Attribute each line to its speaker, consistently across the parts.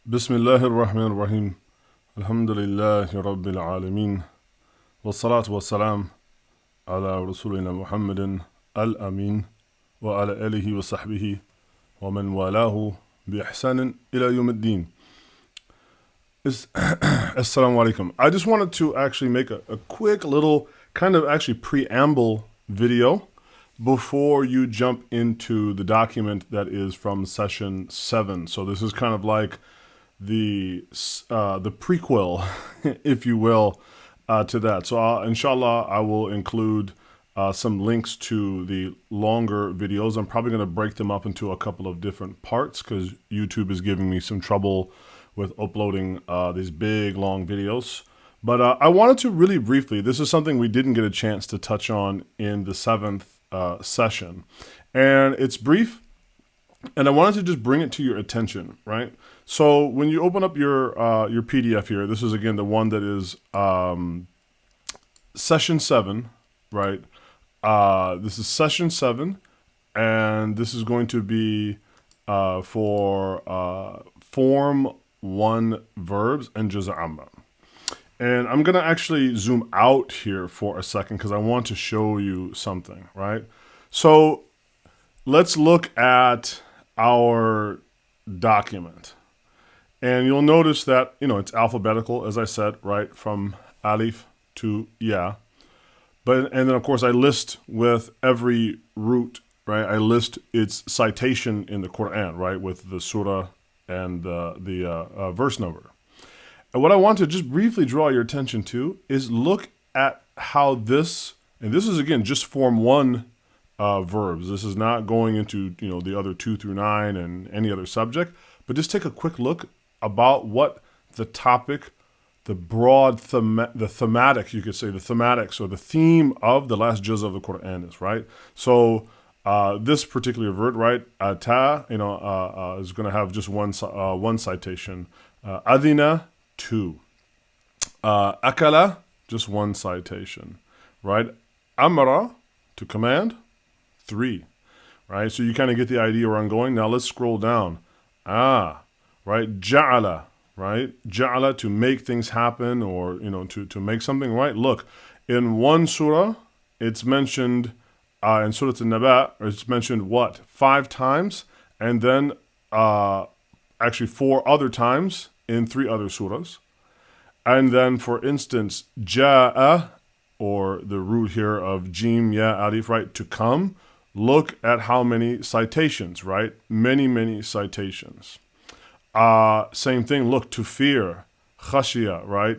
Speaker 1: بسم الله الرحمن الرحيم الحمد لله رب العالمين والصلاة والسلام على رسولنا محمد الأمين وعلى آله وصحبه ومن والاه بإحسان إلى يوم الدين. Assalamu alaikum. I just wanted to actually make a quick little kind of actually preamble video before you jump into the document that is from session 7. So this is kind of like the prequel, if you will, to that. So inshallah, I will include some links to the longer videos. I'm probably going to break them up into a couple of different parts because YouTube is giving me some trouble with uploading these big, long videos. But I wanted to really briefly, this is something we didn't get a chance to touch on in the 7th session. And it's brief, and I wanted to just bring it to your attention, right? So when you open up your PDF here, this is again the one that is session 7, right? This is session 7, and this is going to be for Form 1 verbs and Juz' Amma. And I'm going to actually zoom out here for a second because I want to show you something, right? So let's look at our document. And you'll notice that, it's alphabetical, as I said, right, from alif to ya. And then, of course, I list with every root, right? I list its citation in the Qur'an, right, with the surah and the verse number. And what I want to just briefly draw your attention to is look at how this, and this is, again, just Form 1 verbs. This is not going into, the other 2 through 9 and any other subject, but just take a quick look about what the topic, the broad, the thematic, you could say, the thematics or the theme of the last juz of the Qur'an is, right? So this particular verb, right, ata, is going to have just one citation. Adina, 2. Akala, just one citation, right? Amara, to command, 3, right? So you kind of get the idea where I'm going. Now let's scroll down. Right? Ja'ala, right? Ja'ala, to make things happen or, to make something right. Look, in one surah, it's mentioned, in Surah An-Naba, it's mentioned what? 5 times, and then actually 4 other times in 3 other surahs. And then, for instance, Ja'a, or the root here of Jim, Ya, Alif, right? To come. Look at how many citations, right? Many, many citations. Same thing, look, to fear, khashiyah, right?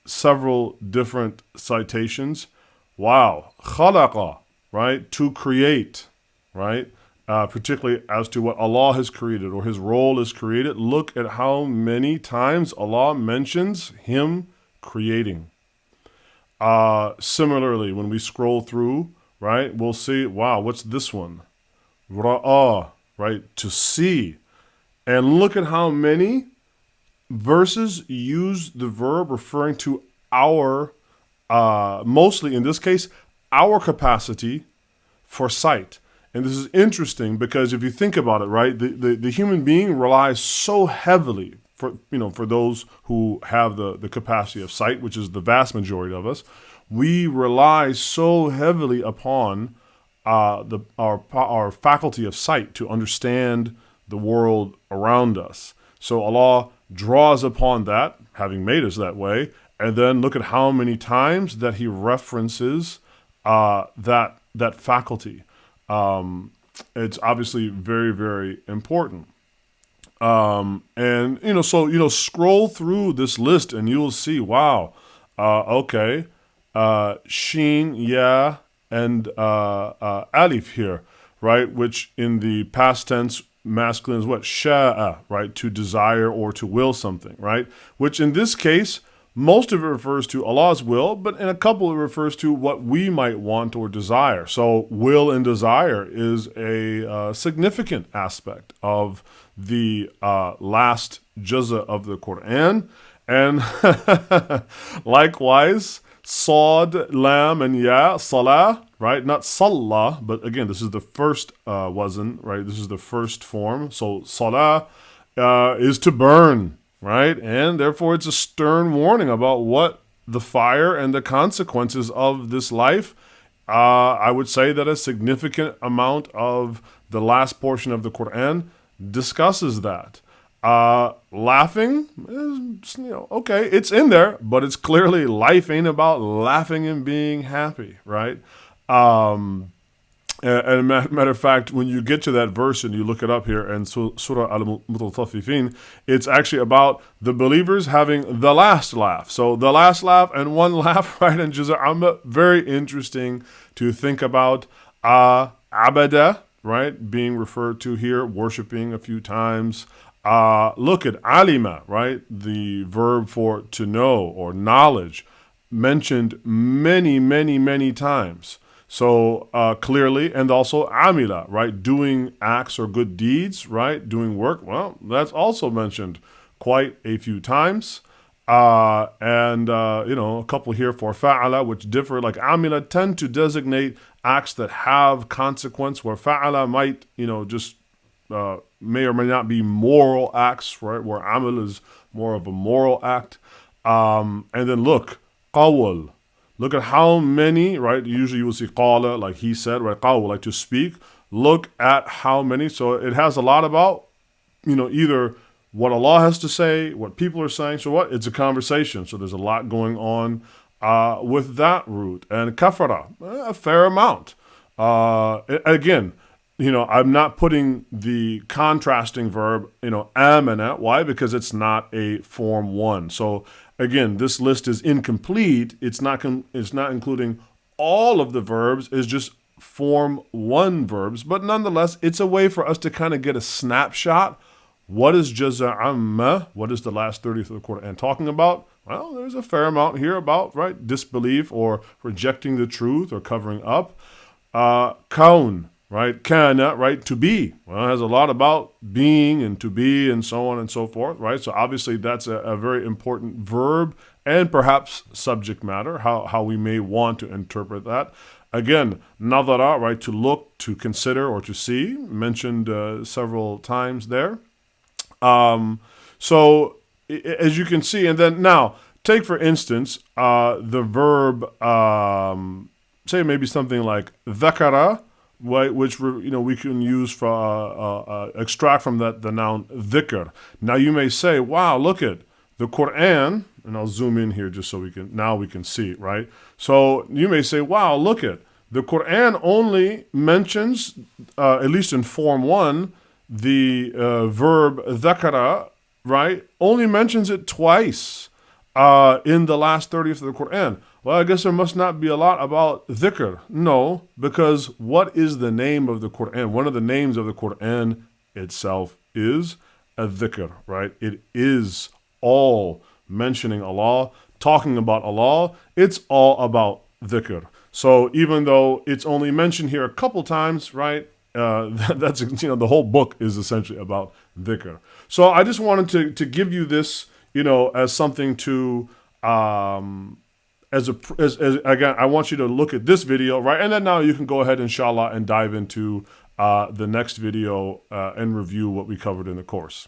Speaker 1: Several different citations. Wow, khalaqa, right? To create, right? Particularly as to what Allah has created or His role is created. Look at how many times Allah mentions Him creating. Similarly, when we scroll through, right, we'll see, wow, what's this one? Ra'a, right? To see. And look at how many verses use the verb referring to our, mostly in this case, our capacity for sight. And this is interesting because if you think about it, right, the human being relies so heavily for those who have the capacity of sight, which is the vast majority of us. We rely so heavily upon our faculty of sight to understand the world around us. So Allah draws upon that, having made us that way, and then look at how many times that He references that faculty. It's obviously very, very important. And scroll through this list and you'll see, wow, okay, Sheen, Ya, and Alif here, right? Which in the past tense masculine is what? Sha'a, right? To desire or to will something, right? Which in this case, most of it refers to Allah's will, but in a couple it refers to what we might want or desire. So will and desire is a significant aspect of the last juz'ah of the Qur'an. And likewise, Sad, Lam, and Ya, Salah, right? Not Salah, but again, this is the first wazn, right? This is the first form. So Salah is to burn, right? And therefore it's a stern warning about what the fire and the consequences of this life. I would say that a significant amount of the last portion of the Qur'an discusses that. Laughing is, okay, it's in there, but it's clearly life ain't about laughing and being happy, right? And matter of fact, when you get to that verse and you look it up here in Surah Al-Mutaffifin, it's actually about the believers having the last laugh. So the last laugh and one laugh, right? And Juz' Amma, very interesting to think about. Abada, right? Being referred to here, worshiping a few times. Look at alima, right? The verb for to know or knowledge, mentioned many, many, many times. So clearly, and also amila, right? Doing acts or good deeds, right? Doing work. Well, that's also mentioned quite a few times. And a couple here for fa'ala, which differ. Like amila tend to designate acts that have consequence, where fa'ala might, just may or may not be moral acts, right? Where amal is more of a moral act. And then look, qawl. Look at how many, right? Usually you will see qala, like he said, right? Qawl, like to speak. Look at how many. So it has a lot about, either what Allah has to say, what people are saying. So what? It's a conversation. So there's a lot going on with that root. And kafara, a fair amount. Again, I'm not putting the contrasting verb, amana. Why? Because it's not a form one. So again, this list is incomplete. It's not including all of the verbs. It's just form one verbs. But nonetheless, it's a way for us to kind of get a snapshot. What is Juz' Amma? What is the last 30th of the Qur'an talking about? Well, there's a fair amount here about, right, disbelief or rejecting the truth or covering up. Kaun, right? Kana, right? To be. Well, it has a lot about being and to be and so on and so forth, right? So obviously that's a very important verb and perhaps subject matter, how we may want to interpret that. Again, nadara, right? To look, to consider, or to see, mentioned several times there. So as you can see, and then now take for instance the verb, say maybe something like dhakara, right, which we can use for extract from that the noun dhikr. Now you may say, wow, look at the Qur'an, and I'll zoom in here just so we can see it, right? So you may say, wow, look at the Qur'an only mentions, at least in form one, the verb dhakara, right? Only mentions it twice in the last 30th of the Qur'an. Well, I guess there must not be a lot about dhikr. No, because what is the name of the Qur'an? One of the names of the Qur'an itself is a dhikr, right? It is all mentioning Allah, talking about Allah. It's all about dhikr. So even though it's only mentioned here a couple times, right? That's the whole book is essentially about dhikr. So I just wanted to give you this, as something to as again, I want you to look at this video, right? And then now you can go ahead, inshallah, and dive into the next video and review what we covered in the course.